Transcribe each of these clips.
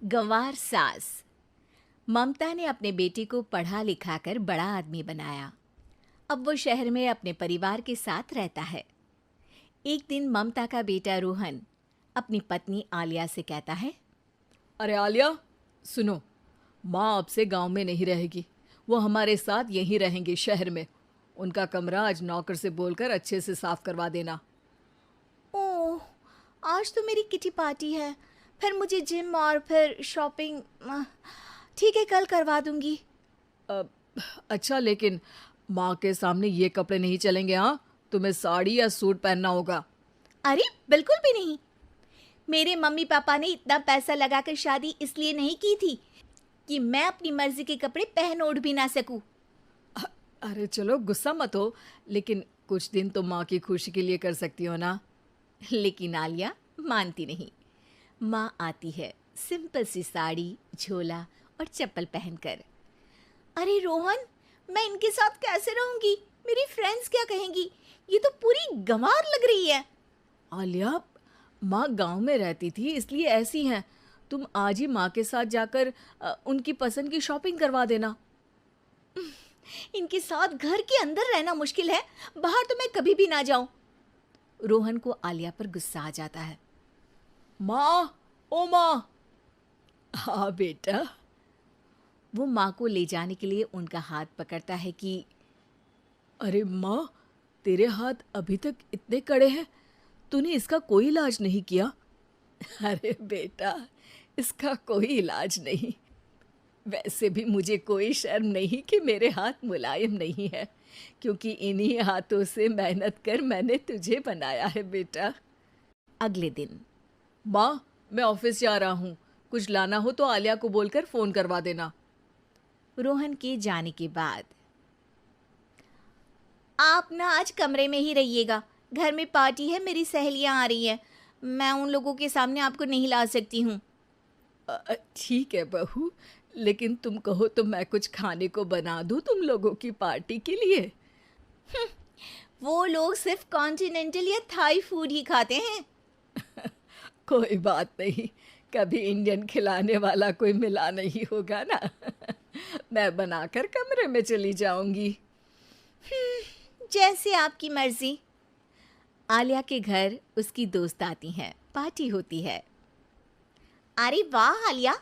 गंवार सास। ममता ने अपने बेटे को पढ़ा लिखाकर बड़ा आदमी बनाया। अब वो शहर में अपने परिवार के साथ रहता है। एक दिन ममता का बेटा रोहन अपनी पत्नी आलिया से कहता है, अरे आलिया, सुनो, माँ अब से गांव में नहीं रहेगी। वो हमारे साथ यहीं रहेंगे शहर में। उनका कमरा आज नौकर से बोलकर अच्छे से साफ करवा देना। ओह, आज तो मेरी किटी पार्टी है, फिर मुझे जिम और फिर शॉपिंग। ठीक है, कल करवा दूंगी। अ, अच्छा, लेकिन माँ के सामने ये कपड़े नहीं चलेंगे। हाँ, तुम्हें साड़ी या सूट पहनना होगा। अरे बिल्कुल भी नहीं। मेरे मम्मी पापा ने इतना पैसा लगाकर शादी इसलिए नहीं की थी कि मैं अपनी मर्जी के कपड़े पहन ओढ़ भी ना सकूं। अरे चलो, गुस्सा मत हो, लेकिन कुछ दिन तो माँ की खुशी के लिए कर सकती हो ना। लेकिन आलिया मानती नहीं। माँ आती है सिंपल सी साड़ी, झोला और चप्पल पहनकर। अरे रोहन, मैं इनके साथ कैसे रहूंगी? मेरी फ्रेंड्स क्या कहेंगी? ये तो पूरी गंवार लग रही है। आलिया, माँ गांव में रहती थी इसलिए ऐसी हैं। तुम आज ही माँ के साथ जाकर उनकी पसंद की शॉपिंग करवा देना। इनके साथ घर के अंदर रहना मुश्किल है, बाहर तो मैं कभी भी ना जाऊं। रोहन को आलिया पर गुस्सा आ जाता है। माँ, ओ माँ। हाँ बेटा। वो माँ को ले जाने के लिए उनका हाथ पकड़ता है कि अरे माँ, तेरे हाथ अभी तक इतने कड़े हैं, तूने इसका कोई इलाज नहीं किया? अरे बेटा, इसका कोई इलाज नहीं। वैसे भी मुझे कोई शर्म नहीं कि मेरे हाथ मुलायम नहीं है, क्योंकि इन्हीं हाथों से मेहनत कर मैंने तुझे बनाया है बेटा। अगले दिन। माँ, मैं ऑफिस जा रहा हूँ। कुछ लाना हो तो आलिया को बोलकर फ़ोन करवा देना। रोहन के जाने के बाद, आप ना आज कमरे में ही रहिएगा, घर में पार्टी है, मेरी सहेलियां आ रही हैं, मैं उन लोगों के सामने आपको नहीं ला सकती हूँ। ठीक है बहू, लेकिन तुम कहो तो मैं कुछ खाने को बना दूँ तुम लोगों की पार्टी के लिए। वो लोग सिर्फ कॉन्टिनेंटल या थाई फूड ही खाते हैं। कोई बात नहीं, कभी इंडियन खिलाने वाला कोई मिला नहीं होगा ना। मैं बनाकर कमरे में चली जाऊंगी। जैसे आपकी मर्जी। आलिया के घर उसकी दोस्त आती हैं, पार्टी होती है। अरे वाह आलिया,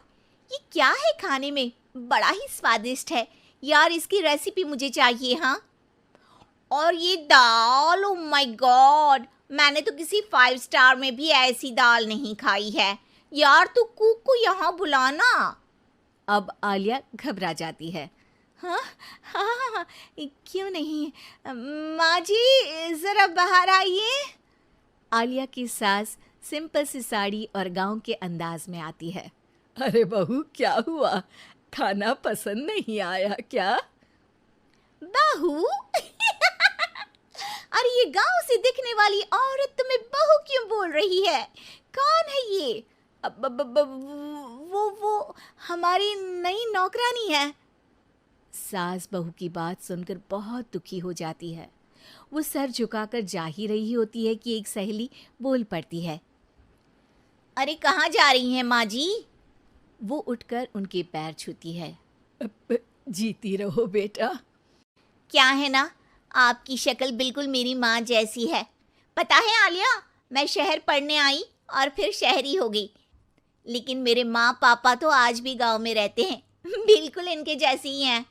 ये क्या है खाने में? बड़ा ही स्वादिष्ट है यार, इसकी रेसिपी मुझे चाहिए। हाँ, और ये दाल, ओ माय गॉड, मैंने तो किसी 5 स्टार में भी ऐसी दाल नहीं खाई है। यार तू कुक को यहाँ बुलाना। अब आलिया घबरा जाती है। हाँ हाँ हाँ हाँ, क्यों नहीं। माँ जी ज़रा बाहर आइए। आलिया की सास सिंपल सी साड़ी और गांव के अंदाज में आती है। अरे बहू, क्या हुआ? खाना पसंद नहीं आया क्या? बहू? अरे ये गांव से दिखने वाली औरत तुम्हें बहू क्यों बोल रही है? कौन है ये? वो हमारी नई नौकरानी है। सास बहू की बात सुनकर बहुत दुखी हो जाती है। वो सर झुकाकर जा ही रही होती है कि एक सहेली बोल पड़ती है। अरे कहाँ जा रही हैं माँ जी? वो उठकर उनके पैर छूती है। जीती रहो बेटा। क्या है ना, आपकी शक्ल बिल्कुल मेरी माँ जैसी है। पता है आलिया, मैं शहर पढ़ने आई और फिर शहरी हो गई, लेकिन मेरे माँ पापा तो आज भी गांव में रहते हैं, बिल्कुल इनके जैसे ही हैं।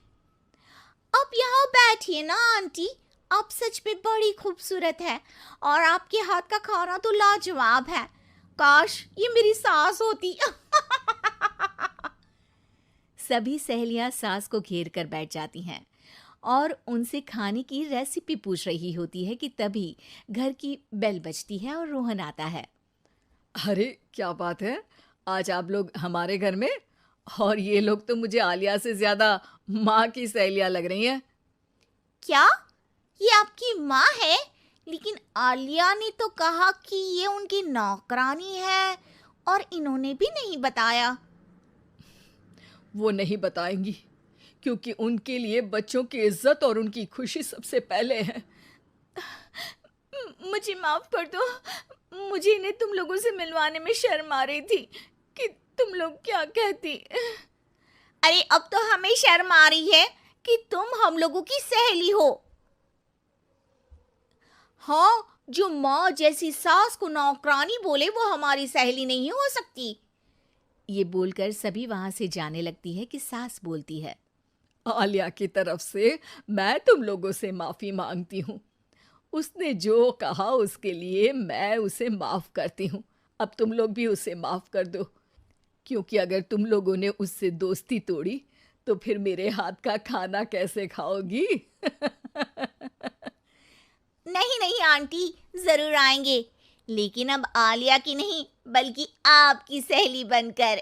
आप यहाँ बैठिए ना आंटी, आप सच में बड़ी खूबसूरत है और आपके हाथ का खाना तो लाजवाब है। काश ये मेरी सास होती। सभी सहेलियां सास को घेर कर बैठ जाती हैं और उनसे खाने की रेसिपी पूछ रही होती है कि तभी घर की बेल बजती है और रोहन आता है। अरे क्या बात है, आज आप लोग हमारे घर में? और ये लोग तो मुझे आलिया से ज्यादा माँ की सहेलियाँ लग रही हैं। क्या ये आपकी माँ है? लेकिन आलिया ने तो कहा कि ये उनकी नौकरानी है और इन्होंने भी नहीं बताया। वो नहीं बताएंगी, क्योंकि उनके लिए बच्चों की इज्जत और उनकी खुशी सबसे पहले है। मुझे माफ कर दो, मुझे इन्हें तुम लोगों से मिलवाने में शर्म आ रही थी कि तुम लोग क्या कहती? अरे अब तो हमें शर्म आ रही है कि तुम हम लोगों की सहेली हो। हाँ, जो माँ जैसी सास को नौकरानी बोले वो हमारी सहेली नहीं हो सकती। ये बोलकर सभी वहां से जाने लगती है कि सास बोलती है, आलिया की तरफ से मैं तुम लोगों से माफ़ी मांगती हूँ। उसने जो कहा उसके लिए मैं उसे माफ़ करती हूँ। अब तुम लोग भी उसे माफ़ कर दो, क्योंकि अगर तुम लोगों ने उससे दोस्ती तोड़ी तो फिर मेरे हाथ का खाना कैसे खाओगी? नहीं नहीं आंटी, जरूर आएंगे, लेकिन अब आलिया की नहीं बल्कि आपकी सहेली बनकर।